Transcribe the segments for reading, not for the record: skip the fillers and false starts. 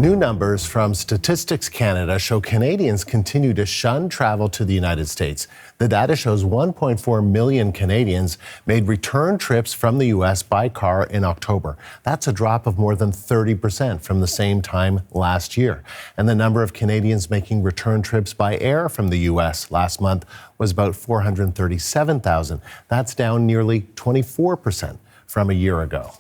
New numbers from Statistics Canada show Canadians continue to shun travel to the United States. The data shows 1.4 million Canadians made return trips from the U.S. by car in October. That's a drop of more than 30% from the same time last year. And the number of Canadians making return trips by air from the U.S. last month was about 437,000. That's down nearly 24% from a year ago.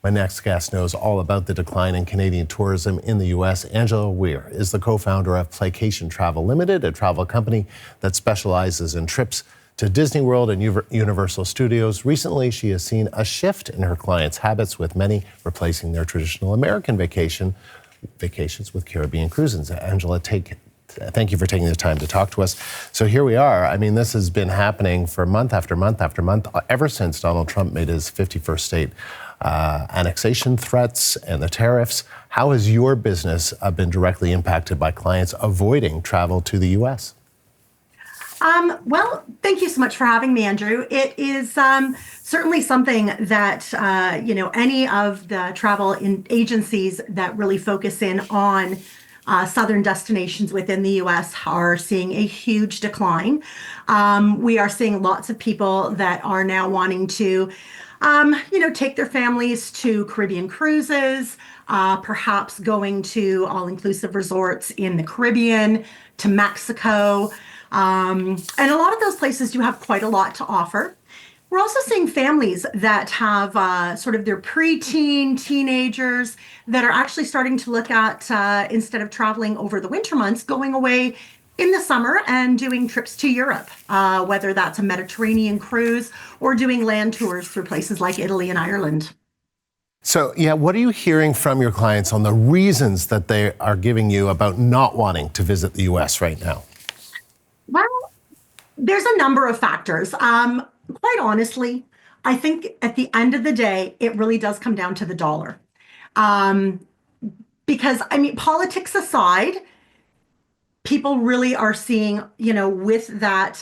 My next guest knows all about the decline in Canadian tourism in the U.S. Angela Weir is the co-founder of Playcation Travel Limited, a travel company that specializes in trips to Disney World and Universal Studios. Recently, she has seen a shift in her clients' habits, with many replacing their traditional American vacations with Caribbean cruises. Angela, thank you for taking the time to talk to us. So here we are. I mean, this has been happening for month after month after month, ever since Donald Trump made his 51st state annexation threats and the tariffs. How has your business been directly impacted by clients avoiding travel to the U.S.? Well, thank you so much for having me, Andrew. It is certainly something that, any of the travel agencies that really focus in on southern destinations within the U.S. are seeing a huge decline. We are seeing lots of people that are now wanting to take their families to Caribbean cruises, perhaps going to all-inclusive resorts in the Caribbean, to Mexico. And a lot of those places do have quite a lot to offer. We're also seeing families that have sort of their preteen, teenagers that are actually starting to look at, instead of traveling over the winter months, going away in the summer and doing trips to Europe, whether that's a Mediterranean cruise or doing land tours through places like Italy and Ireland. So, what are you hearing from your clients on the reasons that they are giving you about not wanting to visit the U.S. right now? Well, there's a number of factors. Quite honestly, I think at the end of the day, it really does come down to the dollar. Because, politics aside, people really are seeing, with that,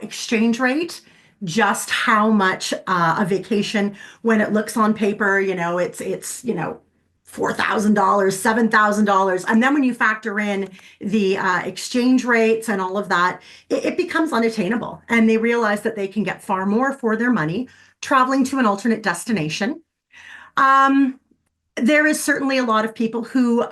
exchange rate, just how much a vacation, when it looks on paper, it's $4,000, $7,000. And then when you factor in the exchange rates and all of that, it becomes unattainable. And they realize that they can get far more for their money traveling to an alternate destination. There is certainly a lot of people who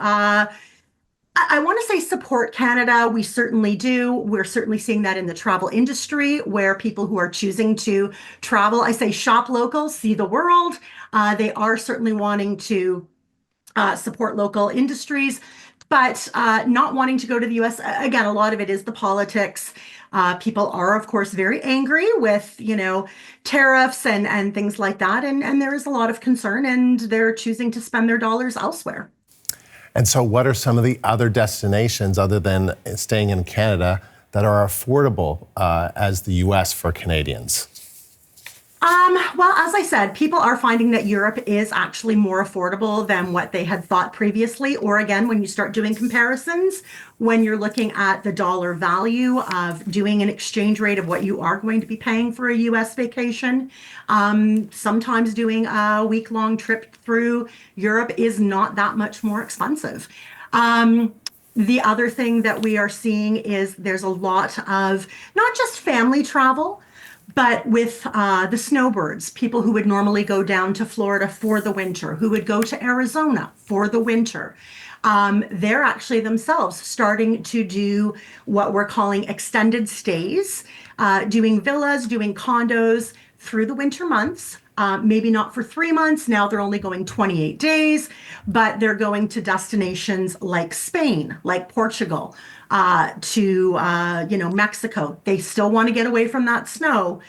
I want to say support Canada. We certainly do. We're certainly seeing that in the travel industry, where people who are choosing to travel, I say shop local, see the world. They are certainly wanting to support local industries, but not wanting to go to the U.S. Again, a lot of it is the politics. People are, of course, very angry with, tariffs and things like that. And there is a lot of concern, and they're choosing to spend their dollars elsewhere. And so what are some of the other destinations, other than staying in Canada, that are affordable as the U.S. for Canadians? Well, as I said, people are finding that Europe is actually more affordable than what they had thought previously. Or again, when you start doing comparisons, when you're looking at the dollar value of doing an exchange rate of what you are going to be paying for a U.S. vacation, sometimes doing a week-long trip through Europe is not that much more expensive. The other thing that we are seeing is there's a lot of not just family travel, but with the snowbirds, people who would normally go down to Florida for the winter, who would go to Arizona for the winter, they're actually themselves starting to do what we're calling extended stays, doing villas, doing condos through the winter months. Maybe not for 3 months. Now they're only going 28 days, but they're going to destinations like Spain, like Portugal, to Mexico. They still want to get away from that snow,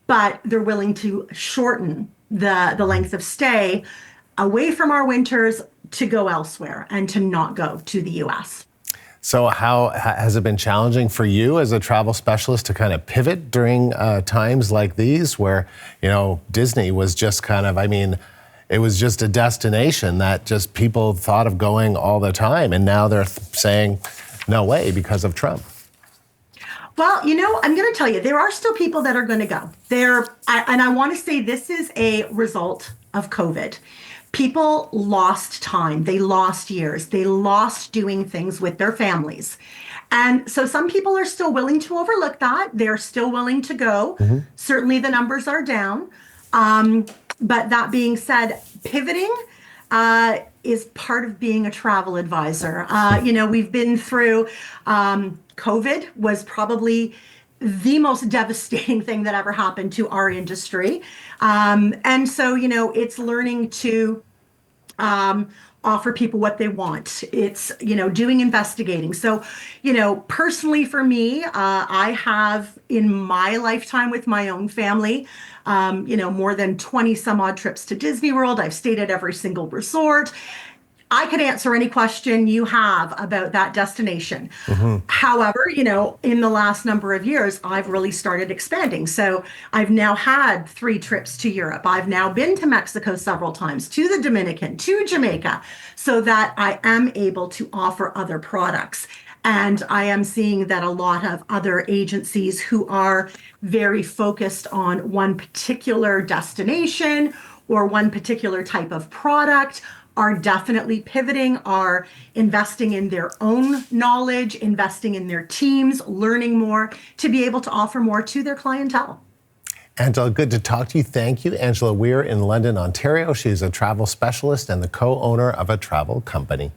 but they're willing to shorten the length of stay away from our winters to go elsewhere and to not go to the U.S. So how has it been challenging for you as a travel specialist to kind of pivot during times like these where, Disney was just kind of, it was just a destination that just people thought of going all the time. And now they're saying, no way, because of Trump. Well, I'm going to tell you, there are still people that are going to go there. And I want to say this is a result of COVID. People lost time, they lost years, they lost doing things with their families. And so some people are still willing to overlook that. They're still willing to go. Certainly the numbers are down. But that being said, pivoting is part of being a travel advisor. We've been through COVID was probably the most devastating thing that ever happened to our industry. And so, it's learning to offer people what they want. It's, doing investigating. So, personally for me, I have in my lifetime with my own family, more than 20 some odd trips to Disney World. I've stayed at every single resort. I could answer any question you have about that destination. However, in the last number of years, I've really started expanding. So I've now had 3 trips to Europe. I've now been to Mexico several times, to the Dominican, to Jamaica, so that I am able to offer other products. And I am seeing that a lot of other agencies who are very focused on one particular destination or one particular type of product are definitely pivoting, are investing in their own knowledge, investing in their teams, learning more to be able to offer more to their clientele. Angela, good to talk to you. Thank you. Angela Weir in London, Ontario. She's a travel specialist and the co-owner of a travel company.